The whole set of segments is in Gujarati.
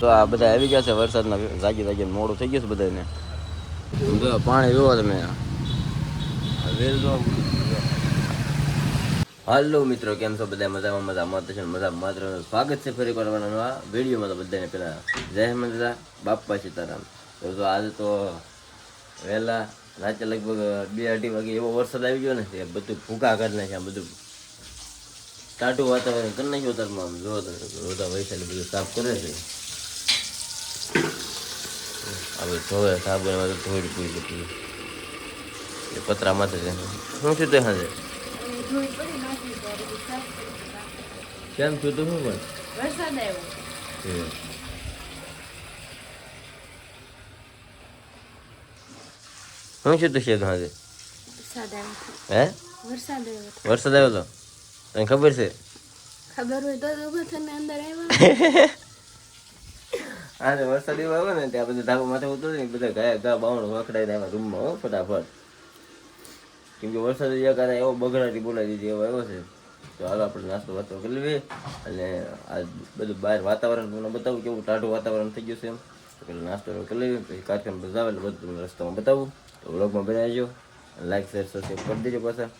તો આ બધા આવી ગયા છે વરસાદના જાગી જાગીને મોડું થઈ ગયું છે બધાને. જો પાણી જોવો તમે. હાલો મિત્રો, કેમ છો બધા? મજામાં માત્ર સ્વાગત છે ફરી કરવાનો આ વિડીયોમાં. તો બધાને પેલા જય મંદિરા બાપા સીતારામ. તો આજે તો વહેલા રાતે લગભગ 2-2:30 વાગે એવો વરસાદ આવી ગયો ને કે બધું ભૂકા કરી નાખ્યા. બધું ટાટું વાતાવરણ કરી નાખ્યું. તારમાં આમ જો રોદા વૈશાલી બધું સાફ કરે છે. હવે ધોવે સાબુ એમાં તો ધોઈ પૂરી બધી એ પતરા માથે છે. શું થયું તે હાજે? કેમ થયું તું? શું પણ વરસાદ આવ્યો. શું થયું તું છે હાજે? હે વરસાદ આવ્યો તો તને ખબર છે? ખબર હોય તો તને અંદર આવ્યા. હા, વરસાદ એવો આવ્યો ને ત્યાં બધા ધાબા માથે ઉતરે ને બધા ગયા ગા બાવણ વખડાઈને આવ્યા રૂમમાં. હો ફટાફટ, કેમ કે વરસાદ એવો બગડાટી બોલાવી દીધી એવો આવ્યો છે. તો હાલો આપણે નાસ્તો વાતો કરી લઈએ અને આ બધું બહાર વાતાવરણ તમને બતાવું કેવું ટાઢું વાતાવરણ થઈ ગયું છે. એમ તો પેલા નાસ્તો કરી લઈએ, પછી કાર્યક્રમ બધા આવે એટલે બધું રસ્તામાં બતાવું. તો વ્લોગમાં બનાવજો, લાઈક શેર સબસ્ક્રાઈબ કરી દેજો પાછા.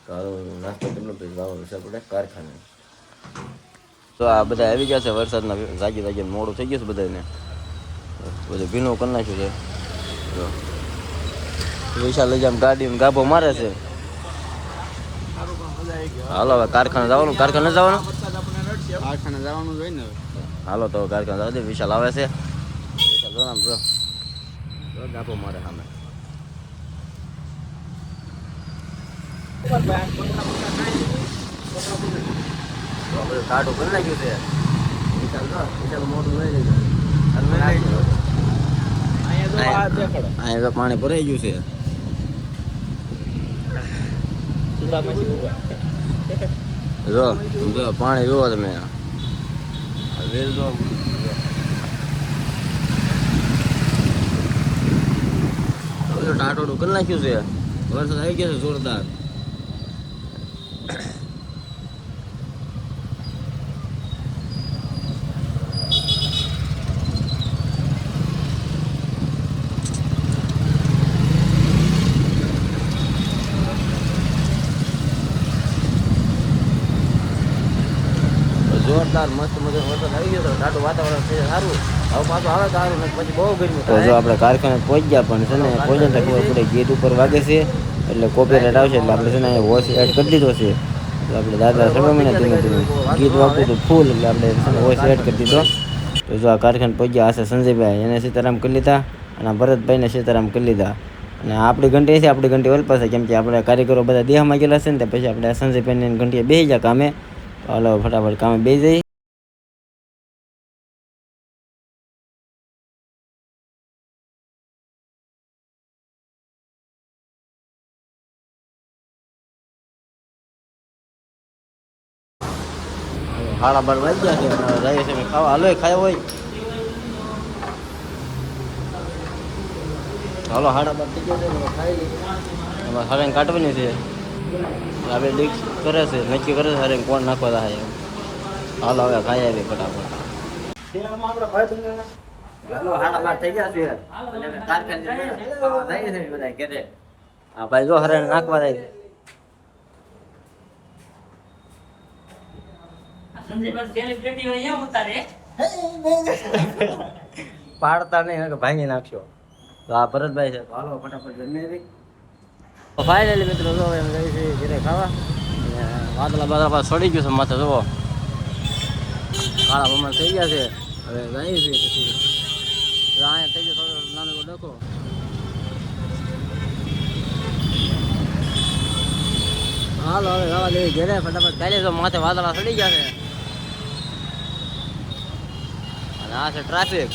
તો હાલો નાસ્તો કરી લો, પછી જવાનું છે આપણે કારખાને. તો આ બધા આવી ગયા છે વરસાદના જાગી જાગીને મોડું થઈ ગયું છે બધાને. બધું ભીનું કરી નાખ્યું છે. વિશાલ લઈ જામ ગાડીમાં ગાભો મારે છે. હાલો હવે કારખાને જવાનું. કારખાને જવાનું જોઈએ ને. હાલો તો કારખાને જવા દે. વિશાલ આવે છે. વિશાલ જો આમ જો ગાભો મારે સામે. કાઢું કરી નાખ્યું છે. વિશાલ મોટું લઈ લીધું. અહીંયા તો પાણી ભરાઈ ગયું છે. જો પાણી જોવો તમે. ટાટોડું કરી નાખ્યું છે. વરસાદ આવી ગયો છે જોરદાર. જોરદાર મસ્ત મજાનો વરસાદ આવી ગયો. ટાટું વાતાવરણ છે સારું. હવે પાછું આવે તો સારું, પછી બહુ ગરમી. તો જો આપણે કારખાને પહોંચી ગયા, પણ છે ને પહોંચે તો ખબર પડે ગેટ ઉપર વાગે છે એટલે કોપીરાઇટ આવશે. એટલે આપણે છે ને અહીંયા વોઇસ એડ કરી દીધો છે. એટલે આપણે દાદા સર્વમીને ધીમે ધીમે ગીત વાગતું હતું ફૂલ, એટલે આપણે છે ને વોઇસ એડ કરી દીધો. તો જો આ કારખાને પહોંચ્યા હશે સંજયભાઈ, એને સીતારામ કરી લીધા અને ભરતભાઈને સીતારામ કરી લીધા. અને આપણી ઘંટી છે, આપણી ઘંટી ઓલ પાસે, કેમ કે આપણે કારીગરો બધા દેહમાં ગયેલા છે ને. તો પછી આપણે સંજયભાઈને ઘંટીએ બેસી જાય કામે. હાલો ફટાફટ કામે બેસી જઈ. હાડા બાર વાગી ગયા છે. જઈએ છે ખાવા. હાલો ખાયો હોય. હાલો 12:30 થઈ ગયા છે. ખાઈ લઈએ. એમાં હરેંગ કાઢવાની છે. આપણે ડિક્સ કરે છે, નક્કી કરે છે હરેંગ કોણ નાખવા થાય. હાલો હવે ખાઈ આવી ફટાફટ. હા ભાઈ જો હરેંગ નાખવા થાય. પાડતા નહીં કે ભાંગી નાખશો. તો આ ભરતભાઈ છે. હાલો ફટાફટ જમી. ફાઇનલી મિત્રો જો એમ ગઈ છે ઘરે ખાવા. વાદળા બાદળા છોડી ગયું છે માથે. જુઓ કાળા બમણ થઈ ગયા છે. હવે જાય છે પછી અહીંયા થઈ ગયો થોડો નાનો ડખો. હાલો હવે જવા દેવી ઘરે ફટાફટ. ચાલે તો માથે વાદળા ચડી ગયા છે. અને આ છે ટ્રાફિક.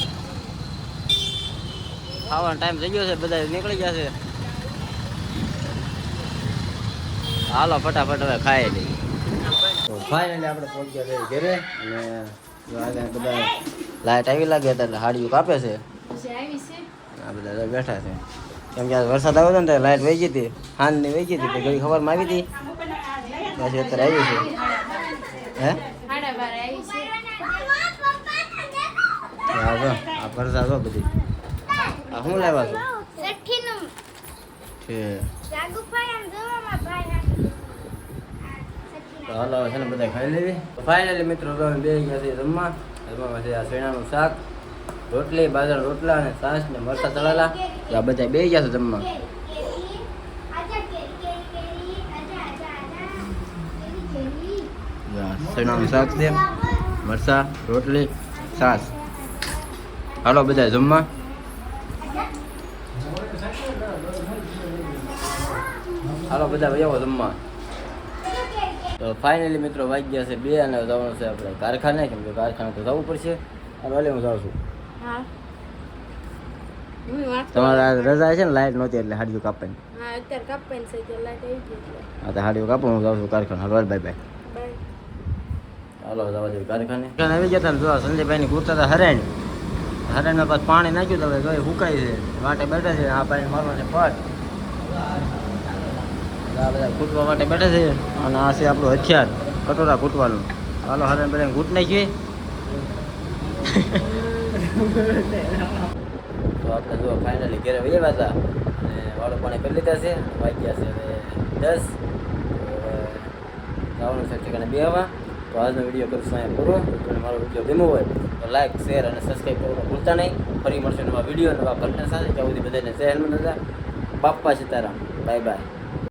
ખાવાનો ટાઈમ થઈ ગયો છે, બધા નીકળી ગયા છે. હાલો ફટાફટ હવે ખાઈ લઈએ. તો ફાઇનલી આપણે પહોંચી ગયા છે ઘરે. અને આગળ બધા લાઈટ આવી લાગે એટલે હાડીઓ કાપે છે. આ બધા બેઠા છે. કેમ કે વરસાદ આવ્યો હતો ને ત્યારે લાઈટ વહી ગઈ હતી. હાંજની વહી ગઈ હતી. ઘડી ખબરમાં આવી હતી. પછી અત્યારે આવી છે. હે 12:30 આવી છે. આ જો આ ફરસા જો બધી આ શું લાવ્યા છો સઠ્ઠીનું છે જાગુભાઈ આમ જોવામાં ભાઈ નાખી તો હાલો છે ને બધા ખાઈ લેવી ફાઇનલી મિત્રો તો અમે બે ગયા છીએ જમવા જમવામાં છે આ શેણાનું શાક રોટલી બાજરાના રોટલા અને છાશ ને મરચાં તળેલા તો આ બધા બે ગયા છે જમવા શેણાનું શાક છે મરચાં રોટલી છાશ હાલો બધા જમવા હાલો બધા ભાઈઓ જમવા તો ફાઇનલી મિત્રો વાગી ગયા છે 2 અને જવાનું છે આપણે કારખાને કેમ કે કારખાને તો જવું પડશે અને વાલે હું જાઉં છું હા હું વાત તમારે આ રજા છે ને લાઈટ નહોતી એટલે હાડીઓ કાપવાની હા અત્યારે કાપેન છે કે લાઈટ આવી ગઈ એટલે હા તો હાડીઓ કાપો હું જાઉં છું કારખાને હાલો બાય બાય બાય હાલો જવા દઈએ કારખાને આવી ગયા હતા ને જો સંજયભાઈની કૂદતા હતા હરાણમાં પાછું પાણી નાખ્યું તો હવે ગઈ હુકાય છે વાટે બેઠા છે આ પાણી મારવા છે પટ આ બધા કૂટવા માટે બેઠા છે અને આ છે આપણું હથિયાર કટોરા કૂટવાનું હાલો હરણ બધાને કૂટ નાખીએ તો આપણે જો ફાઇનલી ઘરે વહેવા હતા અને વાળો પાણી કરી લીધા છે વાગ્યા છે હવે 10 જવાનું છે ઠેકાણે બેહવા તો આજનો વિડીયો કરશું અહીંયા પૂરો જો મારો વિડીયો ગમ્યો હોય તો લાઈક શેર અને સબસ્ક્રાઈબ કરવાનું ભૂલતા નહીં ફરી મળશે નવા વિડીયો નવા કન્ટેન્ટ સાથે ત્યાં સુધી બધાને જય હનુમાન દાદા બાપ્પા સીતારામ બાય બાય